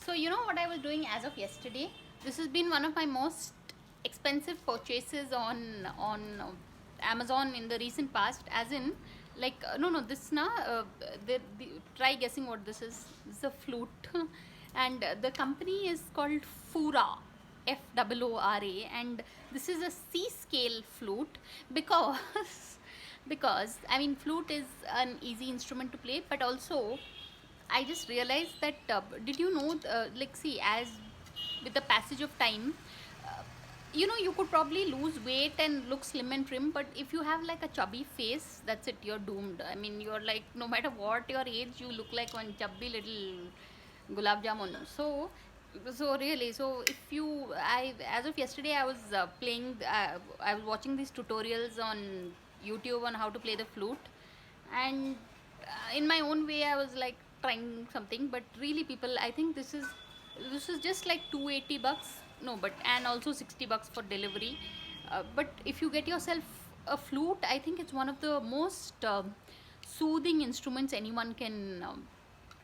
So you know what I was doing as of yesterday? This has been one of my most expensive purchases on Amazon in the recent past. As in, like no, this na try guessing what this is. This is a flute, and the company is called Fura. FOORA, and this is a C scale flute because because I mean flute is an easy instrument to play, but also I just realized that did you know like see, as with the passage of time, uh, you know, you could probably lose weight and look slim and trim, but if you have like a chubby face, that's it, you're doomed. I mean, you're like, no matter what your age, you look like one chubby little gulab jamun. So really, so if you, I as of yesterday, I was playing, I was watching these tutorials on YouTube on how to play the flute, and in my own way, I was like trying something. But really, people, I think this is just like 280 bucks. No, but and also 60 bucks for delivery. But if you get yourself a flute, I think it's one of the most soothing instruments anyone can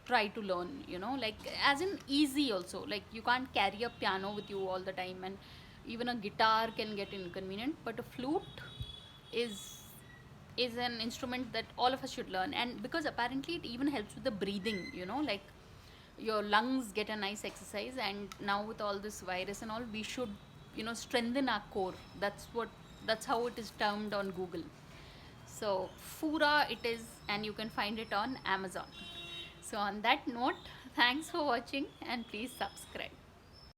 try to learn, you know, like as in easy also. Like you can't carry a piano with you all the time, and even a guitar can get inconvenient, but a flute is is an instrument that all of us should learn. And because apparently it even helps with the breathing, you know, like your lungs get a nice exercise. And now with all this virus and all, we should, you know, strengthen our core. That's how it is termed on Google. So Fura it is, and you can find it on Amazon. So on that note, thanks for watching and please subscribe.